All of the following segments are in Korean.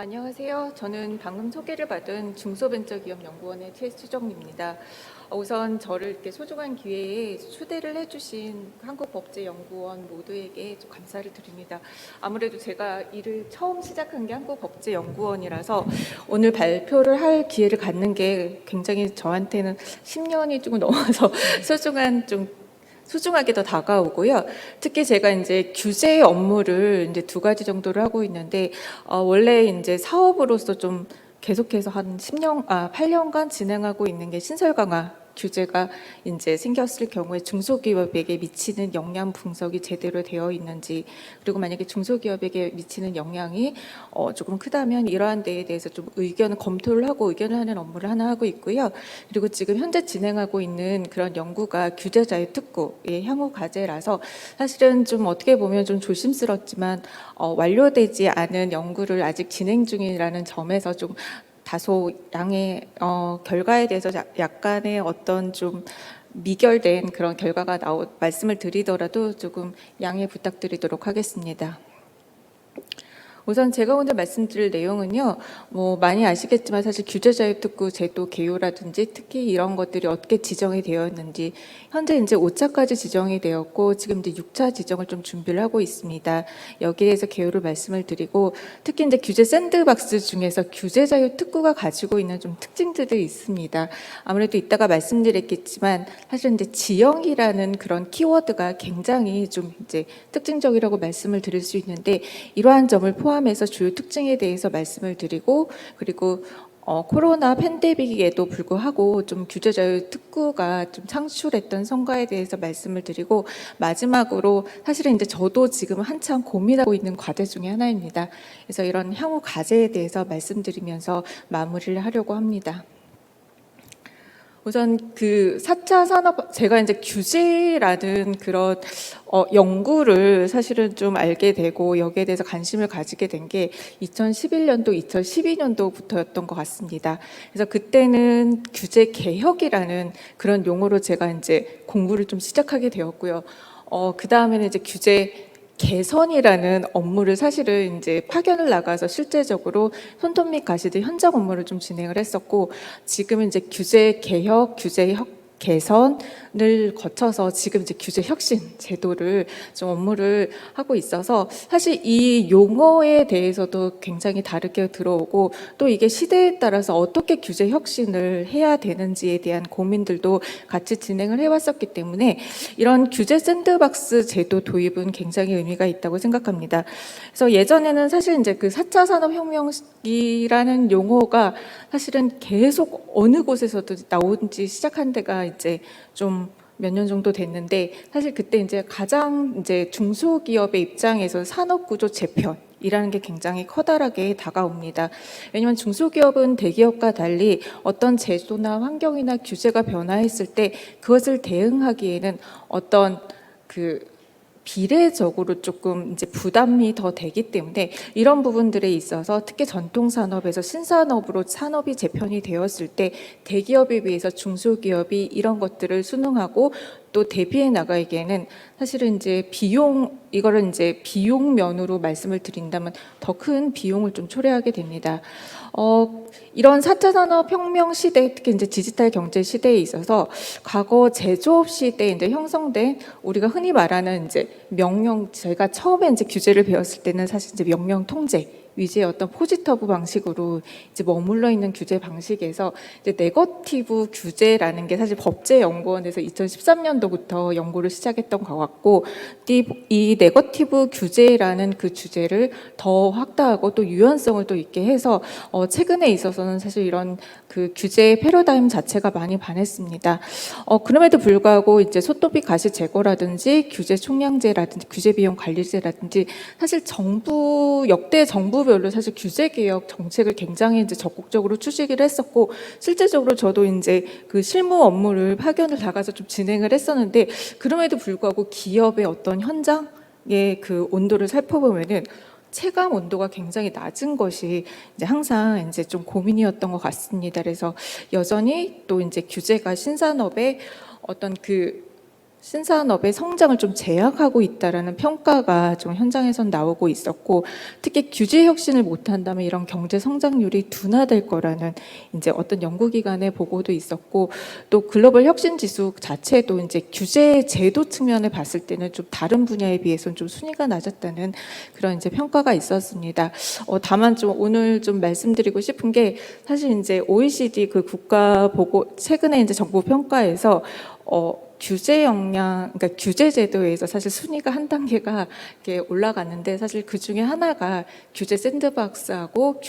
안녕하세요. 저는 방금 소개를 받은 중소벤처기업연구원의 최수정입니다. 우선 저를 이렇게 소중한 기회에 초대를 해주신 한국법제연구원 모두에게 좀 감사를 드립니다. 아무래도 제가 일을 처음 시작한 게 한국법제연구원이라서 오늘 발표를 할 기회를 갖는 게 굉장히 저한테는 10년이 조금 넘어서 소중하게 더 다가오고요. 특히 제가 이제 규제 업무를 이제 2가지 정도를 하고 있는데, 원래 이제 사업으로서 좀 계속해서 한 8년간 진행하고 있는 게 신설 강화 규제가 이제 생겼을 경우에 중소기업에게 미치는 영향 분석이 제대로 되어 있는지, 그리고 만약에 중소기업에게 미치는 영향이 조금 크다면 이러한 데에 대해서 좀 검토를 하고 의견을 하는 업무를 하나 하고 있고요. 그리고 지금 현재 진행하고 있는 그런 연구가 규제 자유 특구의 향후 과제라서 사실은 좀 어떻게 보면 좀 조심스럽지만 완료되지 않은 연구를 아직 진행 중이라는 점에서 좀 다소 양의 결과에 대해서 약간의 어떤 좀 미결된 그런 결과가 말씀을 드리더라도 조금 양해 부탁드리도록 하겠습니다. 우선 제가 오늘 말씀드릴 내용은요, 많이 아시겠지만 사실 규제자유특구 제도 개요라든지 특히 이런 것들이 어떻게 지정이 되었는지, 현재 이제 5차까지 지정이 되었고 지금 이제 6차 지정을 좀 준비를 하고 있습니다. 여기에 대해서 개요를 말씀을 드리고, 특히 이제 규제 샌드박스 중에서 규제자유특구가 가지고 있는 좀 특징들이 있습니다. 아무래도 이따가 말씀드렸겠지만 사실 이제 지형이라는 그런 키워드가 굉장히 좀 이제 특징적이라고 말씀을 드릴 수 있는데, 이러한 점을 포함해서 주요 특징에 대해서 말씀을 드리고, 그리고 코로나 팬데믹에도 불구하고 좀 규제자유 특구가 좀 창출했던 성과에 대해서 말씀을 드리고, 마지막으로 사실은 이제 저도 지금 한참 고민하고 있는 과제 중에 하나입니다. 그래서 이런 향후 과제에 대해서 말씀드리면서 마무리를 하려고 합니다. 우선 그 4차 산업, 제가 이제 규제라는 그런 연구를 사실은 좀 알게 되고 여기에 대해서 관심을 가지게 된 게 2011년도, 2012년도부터였던 것 같습니다. 그래서 그때는 규제 개혁이라는 그런 용어로 제가 이제 공부를 좀 시작하게 되었고요. 그 다음에는 이제 규제 개선이라는 업무를 사실은 이제 파견을 나가서 실제적으로 손톱 및 가시드 현장 업무를 좀 진행을 했었고, 지금은 이제 규제 개혁, 개선을 거쳐서 지금 이제 규제 혁신 제도를 좀 업무를 하고 있어서 사실 이 용어에 대해서도 굉장히 다르게 들어오고, 또 이게 시대에 따라서 어떻게 규제 혁신을 해야 되는지에 대한 고민들도 같이 진행을 해왔었기 때문에 이런 규제 샌드박스 제도 도입은 굉장히 의미가 있다고 생각합니다. 그래서 예전에는 사실 이제 그 4차 산업혁명이라는 용어가 사실은 계속 어느 곳에서도 나오지 시작한 데가 이제 좀 몇 년 정도 됐는데, 사실 그때 이제 가장 이제 중소기업의 입장에서 산업구조 재편이라는 게 굉장히 커다랗게 다가옵니다. 왜냐하면 중소기업은 대기업과 달리 어떤 제도나 환경이나 규제가 변화했을 때 그것을 대응하기에는 어떤 비례적으로 조금 이제 부담이 더 되기 때문에 이런 부분들에 있어서 특히 전통 산업에서 신산업으로 산업이 재편이 되었을 때 대기업에 비해서 중소기업이 이런 것들을 순응하고 또 대비해 나가기에는 사실은 이제 이거를 이제 비용 면으로 말씀을 드린다면 더 큰 비용을 좀 초래하게 됩니다. 이런 4차 산업혁명 시대, 특히 이제 디지털 경제 시대에 있어서 과거 제조업 시대에 이제 형성된 우리가 흔히 말하는 이제 제가 처음에 이제 규제를 배웠을 때는 사실 이제 명령 통제 위주의 어떤 포지터브 방식으로 이제 머물러 있는 규제 방식에서 이제 네거티브 규제라는 게 사실 법제연구원에서 2013년도부터 연구를 시작했던 것 같고, 이 네거티브 규제라는 그 주제를 더 확대하고 또 유연성을 또 있게 해서 최근에 있어서는 사실 이런 그 규제 패러다임 자체가 많이 반했습니다. 그럼에도 불구하고 이제 소토비 가시 제거라든지 규제 총량제라든지 규제 비용 관리제라든지 사실 역대 정부별로 사실 규제 개혁 정책을 굉장히 이제 적극적으로 추진을 했었고, 실제적으로 저도 이제 그 실무 업무를 파견을 나가서 좀 진행을 했었는데, 그럼에도 불구하고 기업의 어떤 현장의 그 온도를 살펴보면은 체감 온도가 굉장히 낮은 것이 이제 항상 이제 좀 고민이었던 것 같습니다. 그래서 여전히 또 이제 규제가 신산업의 어떤 그 신산업의 성장을 좀 제약하고 있다라는 평가가 좀 현장에선 나오고 있었고, 특히 규제 혁신을 못한다면 이런 경제 성장률이 둔화될 거라는 이제 어떤 연구기관의 보고도 있었고, 또 글로벌 혁신 지수 자체도 이제 규제 제도 측면을 봤을 때는 좀 다른 분야에 비해서는 좀 순위가 낮았다는 그런 이제 평가가 있었습니다. 다만 좀 오늘 좀 말씀드리고 싶은 게, 사실 이제 OECD 그 국가 보고 최근에 이제 정부 평가에서 규제 역량, 그러니까 규제 제도에서 사실 순위가 한 단계가 이렇게 올라갔는데, 사실 그 중에 하나가 규제 샌드박스하고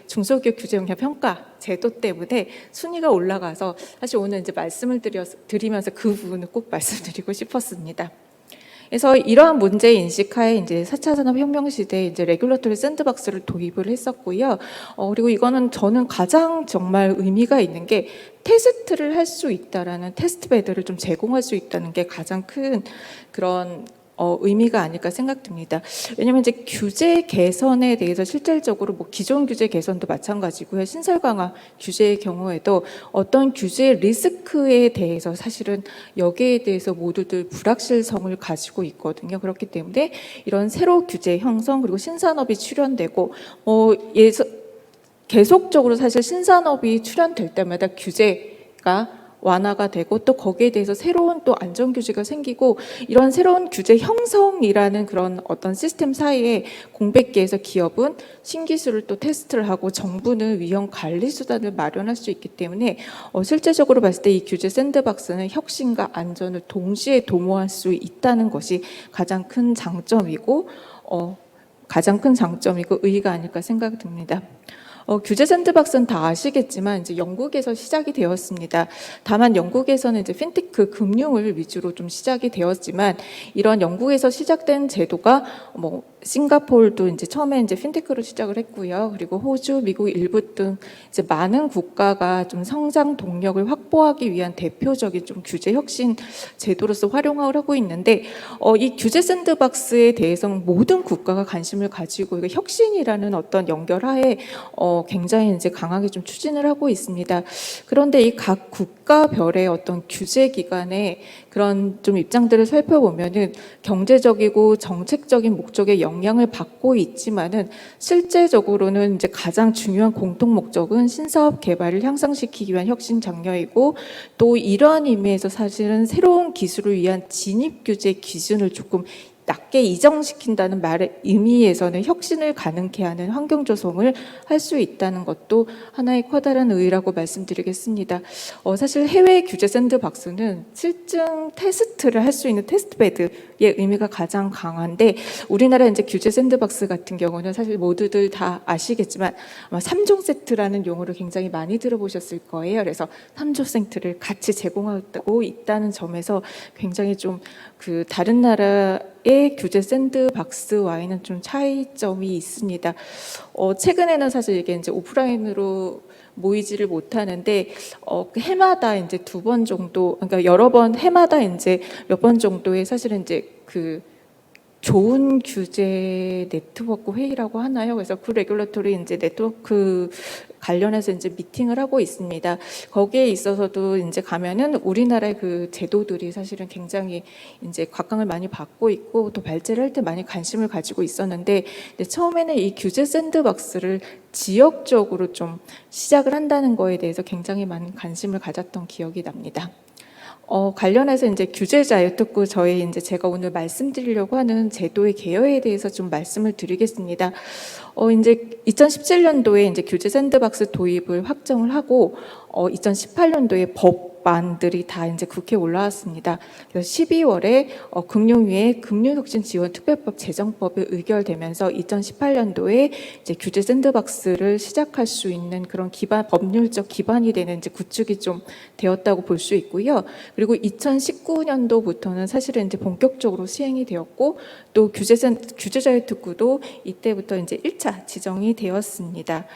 중소기업 규제 역량 평가 제도 때문에 순위가 올라가서, 사실 오늘 이제 말씀을 드리면서 그 부분을 꼭 말씀드리고 싶었습니다. 그래서 이러한 문제 인식하에 이제 4차 산업혁명 시대에 이제 레귤러토리 샌드박스를 도입을 했었고요. 그리고 이거는 저는 가장 정말 의미가 있는 게, 테스트를 할 수 있다라는 테스트 베드를 좀 제공할 수 있다는 게 가장 큰 그런 의미가 아닐까 생각됩니다. 왜냐하면 이제 규제 개선에 대해서 실질적으로 뭐 기존 규제 개선도 마찬가지고요. 신설 강화 규제의 경우에도 어떤 규제 리스크에 대해서 사실은 여기에 대해서 모두들 불확실성을 가지고 있거든요. 그렇기 때문에 이런 새로 규제 형성, 그리고 신산업이 출현되고 계속적으로 사실 신산업이 출현될 때마다 규제가 완화가 되고, 또 거기에 대해서 새로운 또 안전 규제가 생기고, 이런 새로운 규제 형성이라는 그런 어떤 시스템 사이에 공백기에서 기업은 신기술을 또 테스트를 하고, 정부는 위험 관리 수단을 마련할 수 있기 때문에 실제적으로 봤을 때 이 규제 샌드박스는 혁신과 안전을 동시에 도모할 수 있다는 것이 가장 큰 장점이고 의의가 아닐까 생각됩니다. 규제 샌드박스는 다 아시겠지만 이제 영국에서 시작이 되었습니다. 다만 영국에서는 이제 핀테크 금융을 위주로 좀 시작이 되었지만, 이런 영국에서 시작된 제도가 싱가포르도 이제 처음에 이제 핀테크로 시작을 했고요. 그리고 호주, 미국 일부 등 이제 많은 국가가 좀 성장 동력을 확보하기 위한 대표적인 좀 규제 혁신 제도로서 활용을 하고 있는데, 이 규제 샌드박스에 대해서는 모든 국가가 관심을 가지고 이거 혁신이라는 어떤 연결하에 굉장히 이제 강하게 좀 추진을 하고 있습니다. 그런데 이 각 국가별의 어떤 규제 기관의 그런 좀 입장들을 살펴보면은 경제적이고 정책적인 목적의 영향을 받고 있지만은, 실제적으로는 이제 가장 중요한 공통 목적은 신사업 개발을 향상시키기 위한 혁신 장려이고, 또 이러한 의미에서 사실은 새로운 기술을 위한 진입 규제 기준을 조금 낮게 이정시킨다는 말의 의미에서는 혁신을 가능케 하는 환경 조성을 할 수 있다는 것도 하나의 커다란 의의라고 말씀드리겠습니다. 사실 해외 규제 샌드박스는 실증 테스트를 할 수 있는 테스트 베드의 의미가 가장 강한데, 우리나라 이제 규제 샌드박스 같은 경우는 사실 모두들 다 아시겠지만 아마 3종 세트라는 용어를 굉장히 많이 들어보셨을 거예요. 그래서 3종 세트를 같이 제공하고 있다는 점에서 굉장히 좀 그 다른 나라의 규제 샌드박스와는 좀 차이점이 있습니다. 최근에는 사실 이게 이제 오프라인으로 모이지를 못하는데, 그 해마다 이제 2번 정도, 그러니까 여러 번 해마다 이제 몇 번 정도의 사실은 이제 그 좋은 규제 네트워크 회의라고 하나요? 그래서 그 레귤러토리 이제 네트워크 관련해서 이제 미팅을 하고 있습니다. 거기에 있어서도 이제 가면은 우리나라의 그 제도들이 사실은 굉장히 이제 각광을 많이 받고 있고, 또 발제를 할 때 많이 관심을 가지고 있었는데, 처음에는 이 규제 샌드박스를 지역적으로 좀 시작을 한다는 거에 대해서 굉장히 많은 관심을 가졌던 기억이 납니다. 관련해서 이제 규제 자유특구 제가 오늘 말씀드리려고 하는 제도의 개요에 대해서 좀 말씀을 드리겠습니다. 이제 2017년도에 이제 규제 샌드박스 도입을 확정을 하고, 2018년도에 법안들이 다 이제 국회에 올라왔습니다. 그래서 12월에 금융위의 금융혁신지원특별법 제정법이 의결되면서 2018년도에 이제 규제 샌드박스를 시작할 수 있는 그런 법률적 기반이 되는 이제 구축이 좀 되었다고 볼 수 있고요. 그리고 2019년도부터는 사실은 이제 본격적으로 시행이 되었고, 또 규제자유특구도 이때부터 이제 1차 지정이 되었습니다.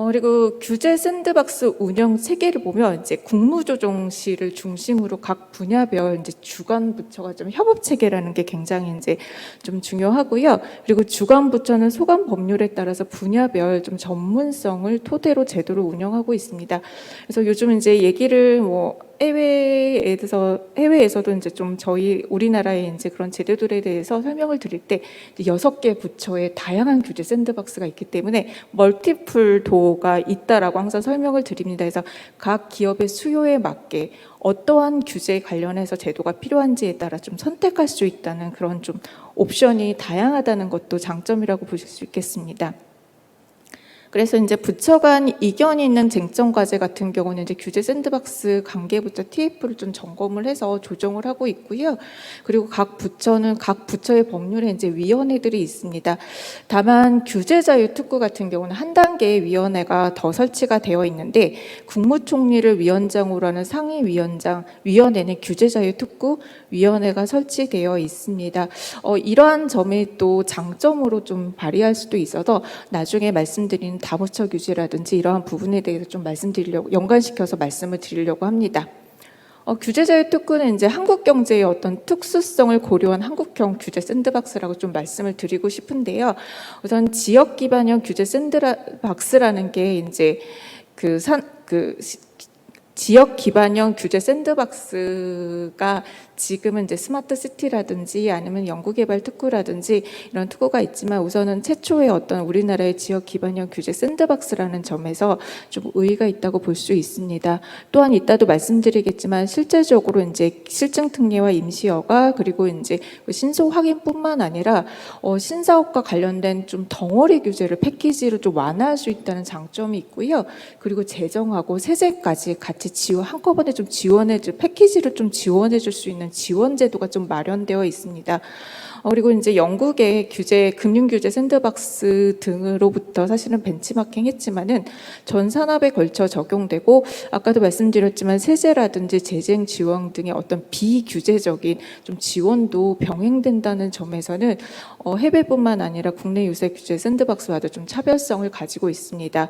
그리고 규제 샌드박스 운영 체계를 보면 이제 국무조정실을 중심으로 각 분야별 이제 주관 부처가 좀 협업 체계라는 게 굉장히 이제 좀 중요하고요. 그리고 주관 부처는 소관 법률에 따라서 분야별 좀 전문성을 토대로 제도를 운영하고 있습니다. 그래서 요즘 이제 얘기를 해외에서도 이제 좀 저희 우리나라의 이제 그런 제도들에 대해서 설명을 드릴 때 6개 부처의 다양한 규제 샌드박스가 있기 때문에 멀티플 도어가 있다라고 항상 설명을 드립니다. 그래서 각 기업의 수요에 맞게 어떠한 규제 관련해서 제도가 필요한지에 따라 좀 선택할 수 있다는 그런 좀 옵션이 다양하다는 것도 장점이라고 보실 수 있겠습니다. 그래서 이제 부처 간 이견이 있는 쟁점 과제 같은 경우는 이제 규제 샌드박스 관계부처 TF를 좀 점검을 해서 조정을 하고 있고요. 그리고 각 부처는 각 부처의 법률에 이제 위원회들이 있습니다. 다만 규제 자유 특구 같은 경우는 한 단계의 위원회가 더 설치가 되어 있는데 국무총리를 위원장으로 하는 위원회는 규제 자유 특구 위원회가 설치되어 있습니다. 이러한 점이 또 장점으로 좀 발휘할 수도 있어서 나중에 말씀드리는 다부처 규제라든지 이러한 부분에 대해서 좀 연관시켜서 말씀을 드리려고 합니다. 규제 자유 특구는 이제 한국 경제의 어떤 특수성을 고려한 한국형 규제 샌드박스라고 좀 말씀을 드리고 싶은데요. 우선 지역 기반형 규제 샌드박스라는 게 이제 지역 기반형 규제 샌드박스가 지금은 이제 스마트 시티라든지 아니면 연구개발 특구라든지 이런 특구가 있지만 우선은 최초의 어떤 우리나라의 지역 기반형 규제 샌드박스라는 점에서 좀 의의가 있다고 볼 수 있습니다. 또한 이따도 말씀드리겠지만 실제적으로 이제 실증 특례와 임시허가 그리고 이제 신속 확인뿐만 아니라 신사업과 관련된 좀 덩어리 규제를 패키지로 좀 완화할 수 있다는 장점이 있고요. 그리고 재정하고 세제까지 같이 한꺼번에 좀 패키지를 좀 지원해 줄 수 있는 지원 제도가 좀 마련되어 있습니다. 그리고 이제 영국의 금융 규제 샌드박스 등으로부터 사실은 벤치마킹 했지만은 전 산업에 걸쳐 적용되고 아까도 말씀드렸지만 세제라든지 재정 지원 등의 어떤 비규제적인 좀 지원도 병행된다는 점에서는 해외뿐만 아니라 국내 유사 규제 샌드박스와도 좀 차별성을 가지고 있습니다.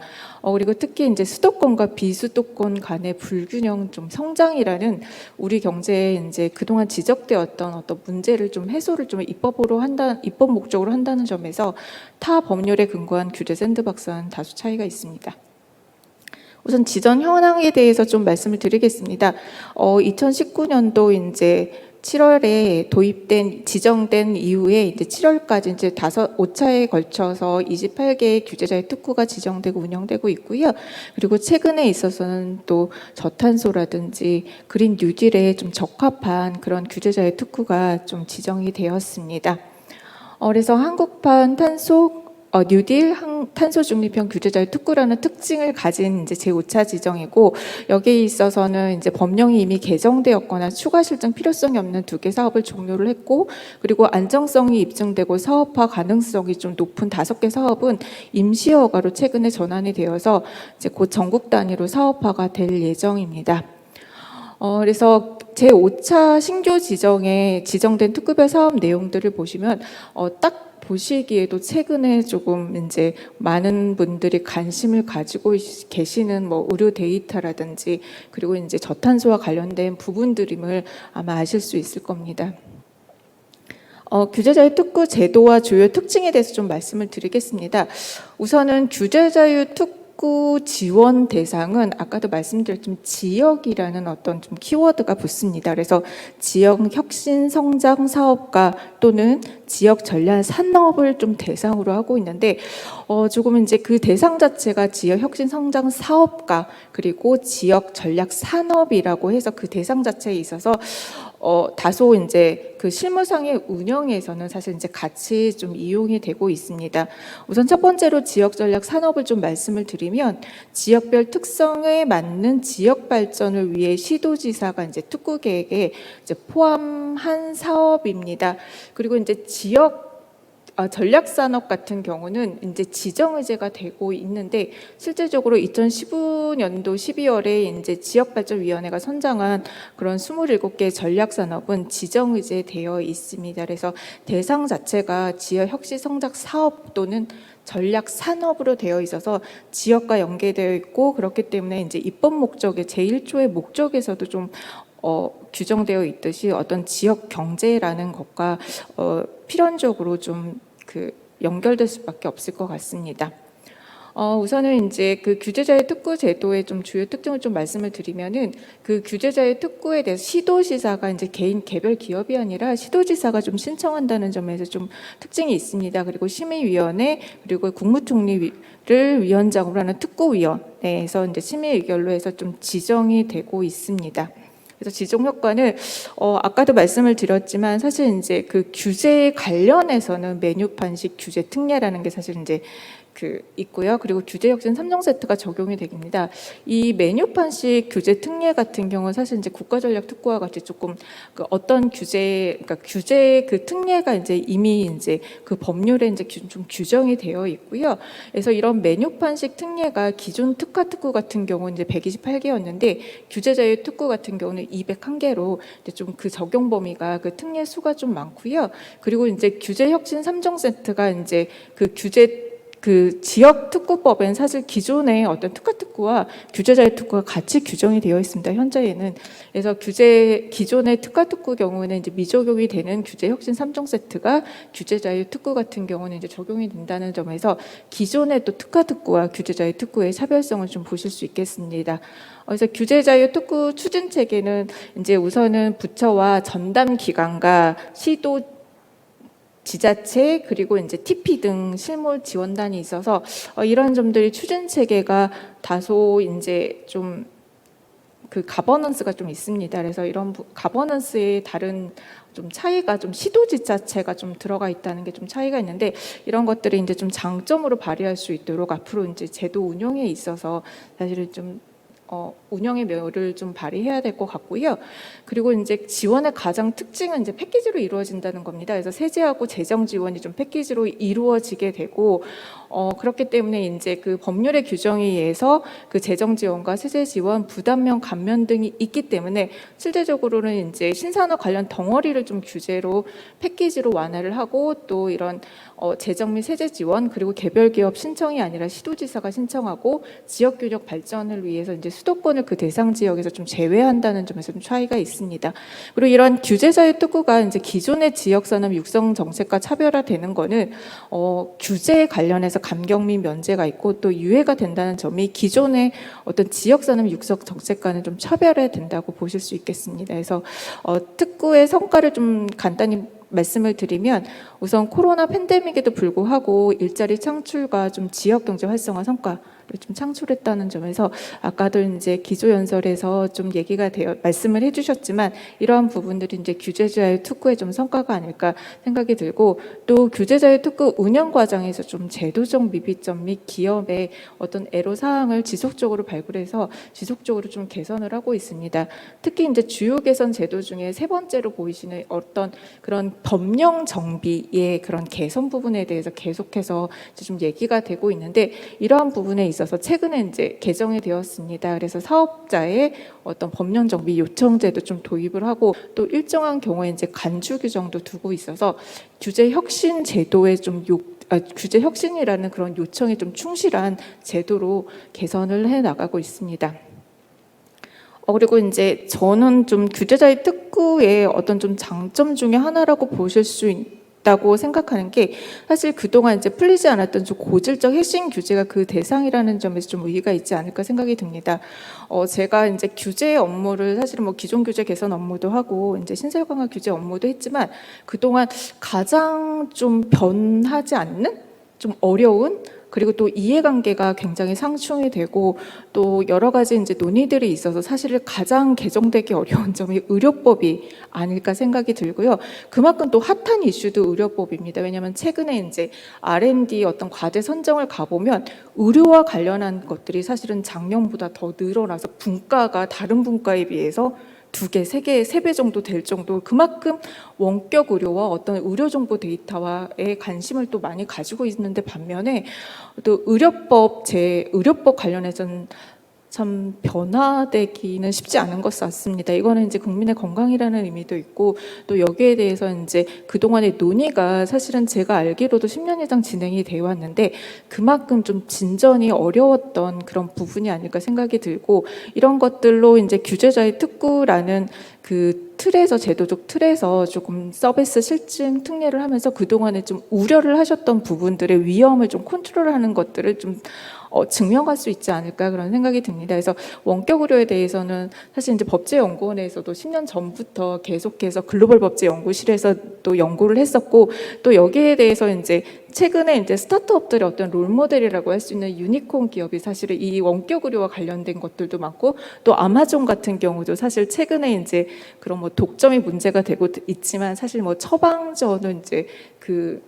그리고 특히 이제 수도권과 비수도권 간의 불균형 좀 성장이라는 우리 경제에 이제 그동안 지적되었던 어떤 문제를 좀 해소를 좀 입법 목적으로 한다는 점에서 타 법률에 근거한 규제 샌드박스와는 다소 차이가 있습니다. 우선 지정 현황에 대해서 좀 말씀을 드리겠습니다. 2019년도 이제 7월에 지정된 이후에 이제 7월까지 이제 5차에 걸쳐서 28개의 규제자의 특구가 지정되고 운영되고 있고요. 그리고 최근에 있어서는 또 저탄소라든지 그린 뉴딜에 좀 적합한 그런 규제자의 특구가 좀 지정이 되었습니다. 그래서 한국판 뉴딜 탄소 중립형 규제자의 특구라는 특징을 가진 이제 제5차 지정이고 여기에 있어서는 이제 법령이 이미 개정되었거나 추가 실증 필요성이 없는 2개 사업을 종료를 했고 그리고 안정성이 입증되고 사업화 가능성이 좀 높은 5개 사업은 임시허가로 최근에 전환이 되어서 이제 곧 전국 단위로 사업화가 될 예정입니다. 그래서 제5차 신규 지정에 지정된 특구별 사업 내용들을 보시면 딱 보시기에도 최근에 조금 이제 많은 분들이 관심을 가지고 계시는 뭐 의료 데이터라든지 그리고 이제 저탄소와 관련된 부분들임을 아마 아실 수 있을 겁니다. 규제자유 특구 제도와 주요 특징에 대해서 좀 말씀을 드리겠습니다. 우선은 규제자유 특구 지원 대상은 아까도 말씀드렸지만 지역이라는 어떤 좀 키워드가 붙습니다. 그래서 지역 혁신 성장 사업가 또는 지역 전략 산업을 좀 대상으로 하고 있는데 조금 이제 그 대상 자체가 지역 혁신 성장 사업가 그리고 지역 전략 산업이라고 해서 그 대상 자체에 있어서 다소 이제 그 실무상의 운영에서는 사실 이제 같이 좀 이용이 되고 있습니다. 우선 첫 번째로 지역 전략 산업을 좀 말씀을 드리면 지역별 특성에 맞는 지역 발전을 위해 시도지사가 이제 특구 계획에 이제 포함한 사업입니다. 그리고 이제 전략산업 같은 경우는 이제 지정의제가 되고 있는데 실제적으로 2015년도 12월에 이제 지역발전위원회가 선정한 그런 27개 전략산업은 지정의제되어 있습니다. 그래서 대상 자체가 지역혁신성장 사업 또는 전략 산업으로 되어 있어서 지역과 연계되어 있고 그렇기 때문에 이제 입법 목적의 제1조의 목적에서도 좀 규정되어 있듯이 어떤 지역 경제라는 것과 필연적으로 좀 연결될 수밖에 없을 것 같습니다. 우선은 이제 그 규제자의 특구 제도의 좀 주요 특징을 좀 말씀을 드리면은 그 규제자의 특구에 대해서 시도지사가 이제 개인 개별 기업이 아니라 시도지사가 좀 신청한다는 점에서 좀 특징이 있습니다. 그리고 심의위원회 그리고 국무총리를 위원장으로 하는 특구위원회에서 이제 심의 의결로 해서 좀 지정이 되고 있습니다. 그래서 지정 효과는 아까도 말씀을 드렸지만 사실 이제 그 규제 관련해서는 메뉴판식 규제 특례라는 게 사실 이제 있고요. 그리고 규제 혁신 3종 세트가 적용이 됩니다. 이 메뉴판식 규제 특례 같은 경우는 사실 이제 국가전략 특구와 같이 조금 그 어떤 규제, 그러니까 규제 그 특례가 이제 이미 이제 그 법률에 이제 좀 규정이 되어 있고요. 그래서 이런 메뉴판식 특례가 기존 특화 특구 같은 경우는 이제 128개였는데 규제 자유 특구 같은 경우는 201개로 이제 좀 그 적용 범위가 그 특례 수가 좀 많고요. 그리고 이제 규제 혁신 3종 세트가 이제 그 규제 그 지역 특구법엔 사실 기존의 어떤 특화특구와 규제자유 특구가 같이 규정이 되어 있습니다. 현재에는. 그래서 기존의 특화특구 경우에는 이제 미적용이 되는 규제 혁신 3종 세트가 규제자유 특구 같은 경우는 이제 적용이 된다는 점에서 기존의 또 특화특구와 규제자유 특구의 차별성을 좀 보실 수 있겠습니다. 그래서 규제자유 특구 추진 체계는 이제 우선은 부처와 전담 기관과 시도 지자체 그리고 이제 TP 등 실무 지원단이 있어서 이런 점들이 추진 체계가 다소 이제 좀 그 가버넌스가 좀 있습니다. 그래서 이런 가버넌스의 다른 좀 차이가 좀 시도지자체가 좀 들어가 있다는 게 좀 차이가 있는데 이런 것들이 이제 좀 장점으로 발휘할 수 있도록 앞으로 이제 제도 운영에 있어서 사실은 좀 운영의 묘를 좀 발휘해야 될 것 같고요. 그리고 이제 지원의 가장 특징은 이제 패키지로 이루어진다는 겁니다. 그래서 세제하고 재정 지원이 좀 패키지로 이루어지게 되고 그렇기 때문에 이제 그 법률의 규정에 의해서 그 재정 지원과 세제 지원, 부담면 감면 등이 있기 때문에 실제적으로는 이제 신산업 관련 덩어리를 좀 규제로 패키지로 완화를 하고 또 이런 재정 및 세제 지원 그리고 개별 기업 신청이 아니라 시도지사가 신청하고 지역 균형 발전을 위해서 이제 수도권을 그 대상 지역에서 좀 제외한다는 점에서 좀 차이가 있습니다. 그리고 이런 규제자유 특구가 이제 기존의 지역 산업 육성 정책과 차별화되는 거는 규제 관련해서 감경 및 면제가 있고 또 유예가 된다는 점이 기존의 어떤 지역 산업 육성 정책과는 좀 차별화된다고 보실 수 있겠습니다. 그래서 특구의 성과를 좀 간단히 말씀을 드리면 우선 코로나 팬데믹에도 불구하고 일자리 창출과 좀 지역 경제 활성화 성과를 좀 창출했다는 점에서 아까도 이제 기조연설에서 좀 얘기가 되어 말씀을 해주셨지만 이러한 부분들이 이제 규제자유 특구의 좀 성과가 아닐까 생각이 들고 또 규제자유 특구 운영 과정에서 좀 제도적 미비점 및 기업의 어떤 애로 사항을 지속적으로 발굴해서 지속적으로 좀 개선을 하고 있습니다. 특히 이제 주요 개선 제도 중에 세 번째로 보이시는 어떤 그런 법령 정비의 그런 개선 부분에 대해서 계속해서 이제 좀 얘기가 되고 있는데 이러한 부분에 있어서 최근에 이제 개정이 되었습니다. 그래서 사업자의 어떤 법령 정비 요청제도 좀 도입을 하고 또 일정한 경우에 이제 간주 규정도 두고 있어서 규제 혁신 제도에 좀 규제 혁신이라는 그런 요청에 좀 충실한 제도로 개선을 해 나가고 있습니다. 그리고 이제 저는 좀 규제자의 특구의 어떤 좀 장점 중에 하나라고 보실 수 있다고 생각하는 게 사실 그동안 이제 풀리지 않았던 좀 고질적 핵심 규제가 그 대상이라는 점에서 좀 의의가 있지 않을까 생각이 듭니다. 제가 이제 규제 업무를 사실은 뭐 기존 규제 개선 업무도 하고 이제 신설 강화 규제 업무도 했지만 그동안 가장 좀 변하지 않는 좀 어려운 그리고 또 이해관계가 굉장히 상충이 되고 또 여러 가지 이제 논의들이 있어서 사실 가장 개정되기 어려운 점이 의료법이 아닐까 생각이 들고요. 그만큼 또 핫한 이슈도 의료법입니다. 왜냐하면 최근에 이제 R&D 어떤 과제 선정을 가보면 의료와 관련한 것들이 사실은 작년보다 더 늘어나서 분과가 다른 분과에 비해서 2개, 3개, 3배 정도 될 정도 그만큼 원격 의료와 어떤 의료 정보 데이터와의 관심을 또 많이 가지고 있는데 반면에 또 의료법 관련해서는 참 변화되기는 쉽지 않은 것 같습니다. 이거는 이제 국민의 건강이라는 의미도 있고 또 여기에 대해서 이제 그동안의 논의가 사실은 제가 알기로도 10년 이상 진행이 되어 왔는데 그만큼 좀 진전이 어려웠던 그런 부분이 아닐까 생각이 들고 이런 것들로 이제 규제자의 특구라는 그 틀에서 제도적 틀에서 조금 서비스 실증 특례를 하면서 그동안에 좀 우려를 하셨던 부분들의 위험을 좀 컨트롤하는 것들을 좀 증명할 수 있지 않을까 그런 생각이 듭니다. 그래서 원격 의료에 대해서는 사실 이제 법제연구원에서도 10년 전부터 계속해서 글로벌 법제연구실에서 또 연구를 했었고, 또 여기에 대해서 이제 최근에 이제 스타트업들의 어떤 롤모델이라고 할 수 있는 유니콘 기업이 사실은 이 원격 의료와 관련된 것들도 많고, 또 아마존 같은 경우도 사실 최근에 이제 그런 뭐 독점이 문제가 되고 있지만, 사실 뭐 처방전은 이제 그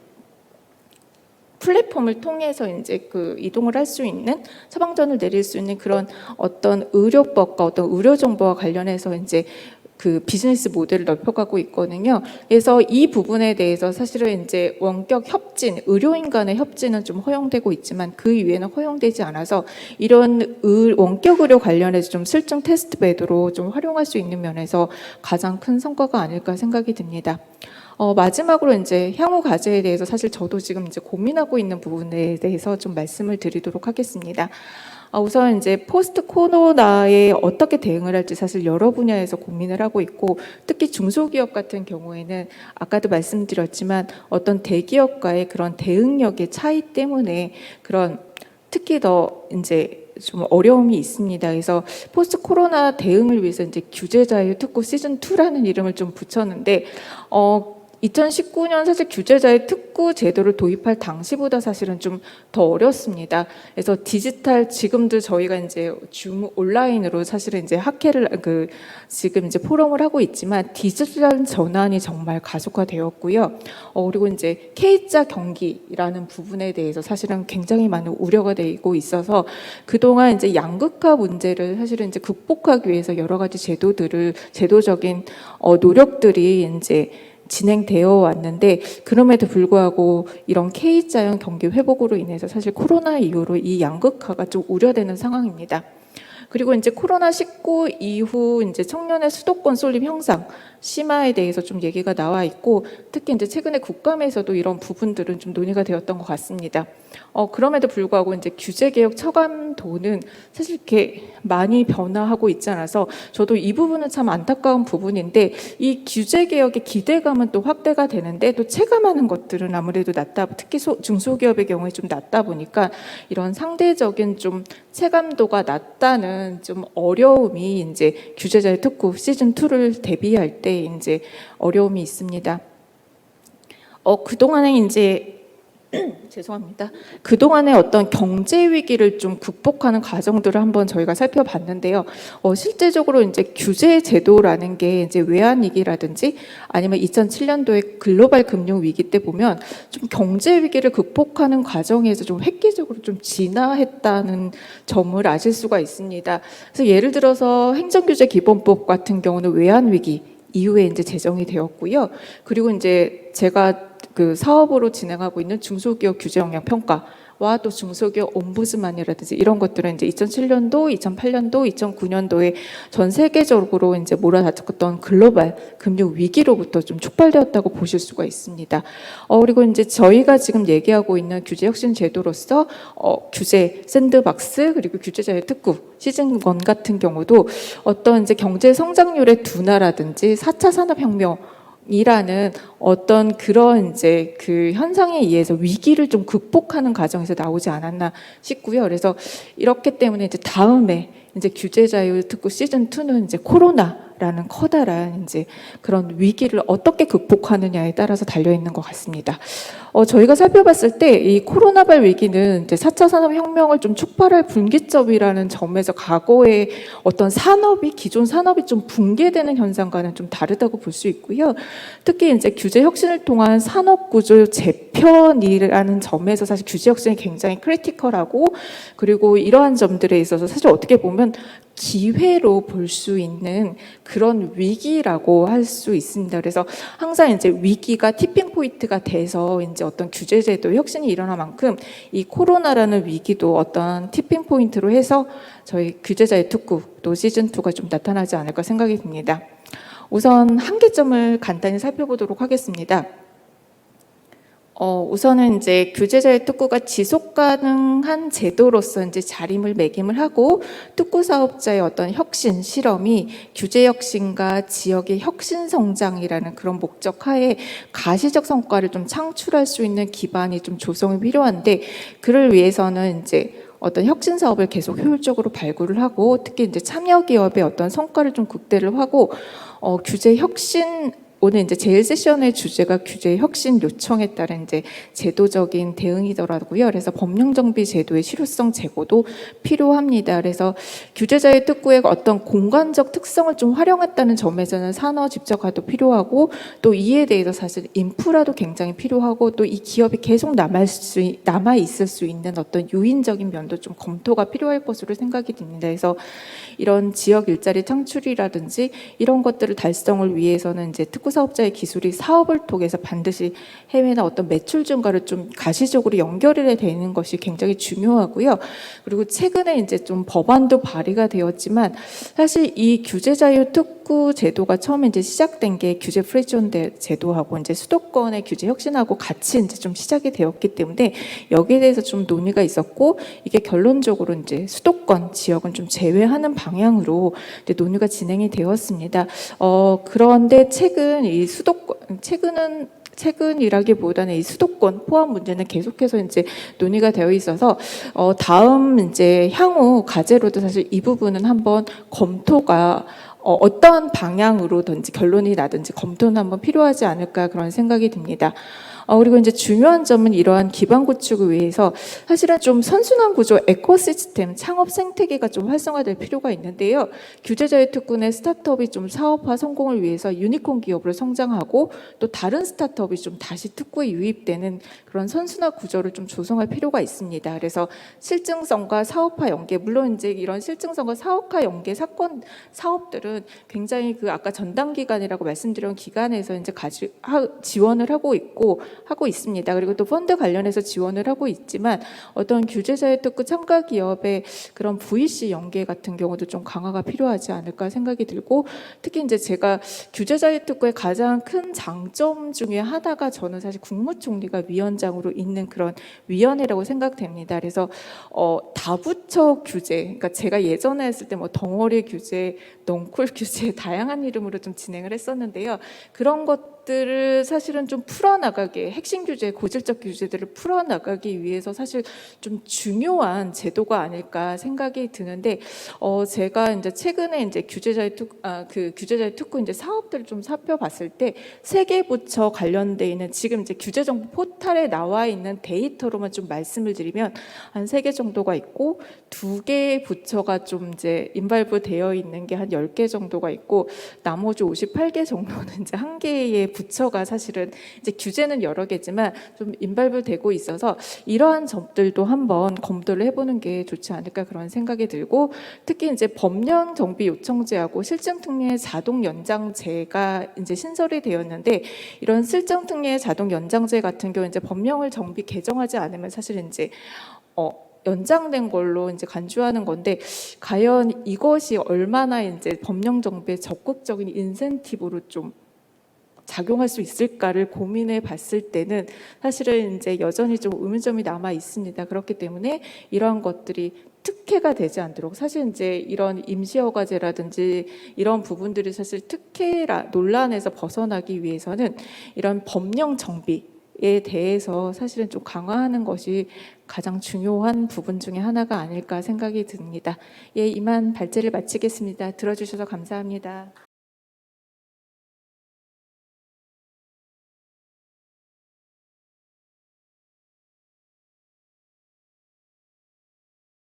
플랫폼을 통해서 이제 그 이동을 할 수 있는, 처방전을 내릴 수 있는 그런 어떤 의료법과 어떤 의료 정보와 관련해서 이제 그 비즈니스 모델을 넓혀가고 있거든요. 그래서 이 부분에 대해서 사실은 이제 원격 협진, 의료인 간의 협진은 좀 허용되고 있지만 그 이외에는 허용되지 않아서, 이런 원격 의료 관련해서 좀 실증 테스트 베드로 좀 활용할 수 있는 면에서 가장 큰 성과가 아닐까 생각이 듭니다. 마지막으로 이제 향후 과제에 대해서 사실 저도 지금 이제 고민하고 있는 부분에 대해서 좀 말씀을 드리도록 하겠습니다. 우선 이제 포스트 코로나에 어떻게 대응을 할지 사실 여러 분야에서 고민을 하고 있고, 특히 중소기업 같은 경우에는 아까도 말씀드렸지만 어떤 대기업과의 그런 대응력의 차이 때문에 그런 특히 더 이제 좀 어려움이 있습니다. 그래서 포스트 코로나 대응을 위해서 이제 규제 자유 특구 시즌 2라는 이름을 좀 붙였는데, 2019년 사실 규제자의 특구 제도를 도입할 당시보다 사실은 좀 더 어렵습니다. 그래서 디지털, 지금도 저희가 이제 줌 온라인으로 사실은 이제 학회를 지금 이제 포럼을 하고 있지만 디지털 전환이 정말 가속화되었고요. 그리고 이제 K자 경기라는 부분에 대해서 사실은 굉장히 많은 우려가 되고 있어서, 그동안 이제 양극화 문제를 사실은 이제 극복하기 위해서 여러 가지 제도적인 노력들이 이제 진행되어 왔는데, 그럼에도 불구하고 이런 K자형 경기 회복으로 인해서 사실 코로나 이후로 이 양극화가 좀 우려되는 상황입니다. 그리고 이제 코로나19 이후 이제 청년의 수도권 쏠림 형상 심화에 대해서 좀 얘기가 나와 있고, 특히 이제 최근에 국감에서도 이런 부분들은 좀 논의가 되었던 것 같습니다. 그럼에도 불구하고 이제 규제개혁 처감도는 사실 이렇게 많이 변화하고 있지 않아서 저도 이 부분은 참 안타까운 부분인데, 이 규제개혁의 기대감은 또 확대가 되는데 또 체감하는 것들은 아무래도 낮다, 특히 중소기업의 경우에 좀 낮다 보니까 이런 상대적인 좀 체감도가 낮다는 좀 어려움이 이제 규제자의 특구 시즌 2를 대비할 때 이제 어려움이 있습니다. 그동안에 이제 죄송합니다. 그동안의 어떤 경제 위기를 좀 극복하는 과정들을 한번 저희가 살펴봤는데요. 실제적으로 이제 규제 제도라는 게 이제 외환 위기라든지 아니면 2007년도에 글로벌 금융 위기 때 보면 좀 경제 위기를 극복하는 과정에서 좀 획기적으로 좀 진화했다는 점을 아실 수가 있습니다. 그래서 예를 들어서 행정규제 기본법 같은 경우는 외환 위기 이후에 이제 제정이 되었고요. 그리고 이제 제가 그 사업으로 진행하고 있는 중소기업 규제 영향 평가와 또 중소기업 옴부즈만이라든지 이런 것들은 이제 2007년도, 2008년도, 2009년도에 전 세계적으로 이제 몰아닥쳤던 글로벌 금융 위기로부터 좀 촉발되었다고 보실 수가 있습니다. 그리고 이제 저희가 지금 얘기하고 있는 규제 혁신 제도로서 규제 샌드박스 그리고 규제자의 특구 시즌 1 같은 경우도 어떤 이제 경제 성장률의 둔화라든지 4차 산업혁명 이라는 어떤 그런 이제 그 현상에 의해서 위기를 좀 극복하는 과정에서 나오지 않았나 싶고요. 그래서 이렇기 때문에 이제 다음에 이제 규제 자유 특구 시즌 2는 이제 코로나라는 커다란 이제 그런 위기를 어떻게 극복하느냐에 따라서 달려 있는 것 같습니다. 저희가 살펴봤을 때 이 코로나발 위기는 이제 4차 산업혁명을 좀 촉발할 분기점이라는 점에서 과거의 어떤 기존 산업이 좀 붕괴되는 현상과는 좀 다르다고 볼 수 있고요. 특히 이제 규제 혁신을 통한 산업구조 재편이라는 점에서 사실 규제 혁신이 굉장히 크리티컬하고, 그리고 이러한 점들에 있어서 사실 어떻게 보면 기회로 볼 수 있는 그런 위기라고 할 수 있습니다. 그래서 항상 이제 위기가 티핑 포인트가 돼서 이제 어떤 규제 제도 혁신이 일어난 만큼 이 코로나라는 위기도 어떤 티핑 포인트로 해서 저희 규제자의 특구 또 시즌 2가 좀 나타나지 않을까 생각이 듭니다. 우선 한계점을 간단히 살펴보도록 하겠습니다. 우선은 이제 규제자의 특구가 지속 가능한 제도로서 이제 자리매김을 하고, 특구 사업자의 어떤 혁신 실험이 규제 혁신과 지역의 혁신 성장이라는 그런 목적 하에 가시적 성과를 좀 창출할 수 있는 기반이 좀 조성이 필요한데, 그를 위해서는 이제 어떤 혁신 사업을 계속 효율적으로 발굴을 하고 특히 이제 참여 기업의 어떤 성과를 좀 극대를 하고 규제 혁신 오늘 이제 제일 세션의 주제가 규제 혁신 요청에 따른 이제 제도적인 대응이더라고요. 그래서 법령 정비 제도의 실효성 제고도 필요합니다. 그래서 규제자의 특구의 어떤 공간적 특성을 좀 활용했다는 점에서는 산업 집적화도 필요하고 또 이에 대해서 사실 인프라도 굉장히 필요하고 또 이 기업이 계속 남아 있을 수 있는 어떤 유인적인 면도 좀 검토가 필요할 것으로 생각이 듭니다. 그래서 이런 지역 일자리 창출이라든지 이런 것들을 달성을 위해서는 이제 특구 사업자의 기술이 사업을 통해서 반드시 해외나 어떤 매출 증가를 좀 가시적으로 연결이 되는 것이 굉장히 중요하고요. 그리고 최근에 이제 좀 법안도 발의가 되었지만 사실 이 규제 자유 특구 제도가 처음에 이제 시작된 게 규제 프리존 제도하고 이제 수도권의 규제 혁신하고 같이 이제 좀 시작이 되었기 때문에 여기에 대해서 좀 논의가 있었고 이게 결론적으로 이제 수도권 지역은 좀 제외하는 방향으로 이제 논의가 진행이 되었습니다. 그런데 최근이라기보다는 이 수도권 포함 문제는 계속해서 이제 논의가 되어 있어서 다음 이제 향후 과제로도 사실 이 부분은 한번 검토가 어떠한 방향으로든지 결론이 나든지 검토는 한번 필요하지 않을까 그런 생각이 듭니다. 그리고 이제 중요한 점은 이러한 기반 구축을 위해서 사실은 좀 선순환 구조, 에코시스템, 창업 생태계가 좀 활성화될 필요가 있는데요. 규제자의 특권의 스타트업이 좀 사업화 성공을 위해서 유니콘 기업으로 성장하고 또 다른 스타트업이 좀 다시 특구에 유입되는 그런 선순환 구조를 좀 조성할 필요가 있습니다. 그래서 실증성과 사업화 연계, 물론 이제 이런 실증성과 사업화 연계 사업들은 굉장히 그 아까 전담 기관이라고 말씀드린 기관에서 이제 지원을 하고 있습니다. 그리고 또 펀드 관련해서 지원을 하고 있지만 어떤 규제자의 특구 참가 기업의 그런 VC 연계 같은 경우도 좀 강화가 필요하지 않을까 생각이 들고 특히 이제 제가 규제자의 특구의 가장 큰 장점 중에 하나가 저는 사실 국무총리가 위원장으로 있는 그런 위원회라고 생각됩니다. 그래서 다부처 규제, 그러니까 제가 예전에 했을 때 뭐 덩어리 규제, 넝쿨 규제 다양한 이름으로 좀 진행을 했었는데요. 그런 것들을 사실은 좀 풀어나가게 핵심 규제, 고질적 규제들을 풀어나가기 위해서 사실 좀 중요한 제도가 아닐까 생각이 드는데 제가 이제 최근에 이제 규제자의 특구 이제 사업들을 좀 살펴봤을 때 세 개 부처 관련돼 있는 지금 이제 규제정보 포탈에 나와 있는 데이터로만 좀 말씀을 드리면 한 3개 정도가 있고 2개의 부처가 좀 이제 인발부 되어 있는 게 한 10개 정도가 있고 나머지 58개 정도는 이제 한 개의 부처가 사실은 이제 규제는 여러 개지만 좀 인발부되고 있어서 이러한 점들도 한번 검토를 해보는 게 좋지 않을까 그런 생각이 들고 특히 이제 법령 정비 요청제하고 실증 특례 자동 연장제가 이제 신설이 되었는데 이런 실증 특례 자동 연장제 같은 경우 이제 법령을 정비 개정하지 않으면 사실 이제 연장된 걸로 이제 간주하는 건데 과연 이것이 얼마나 이제 법령 정비에 적극적인 인센티브로 좀 작용할 수 있을까를 고민해 봤을 때는 사실은 이제 여전히 좀 의문점이 남아 있습니다. 그렇기 때문에 이러한 것들이 특혜가 되지 않도록 사실 이제 이런 임시허가제라든지 이런 부분들이 사실 특혜 논란에서 벗어나기 위해서는 이런 법령 정비에 대해서 사실은 좀 강화하는 것이 가장 중요한 부분 중에 하나가 아닐까 생각이 듭니다. 예, 이만 발제를 마치겠습니다. 들어주셔서 감사합니다.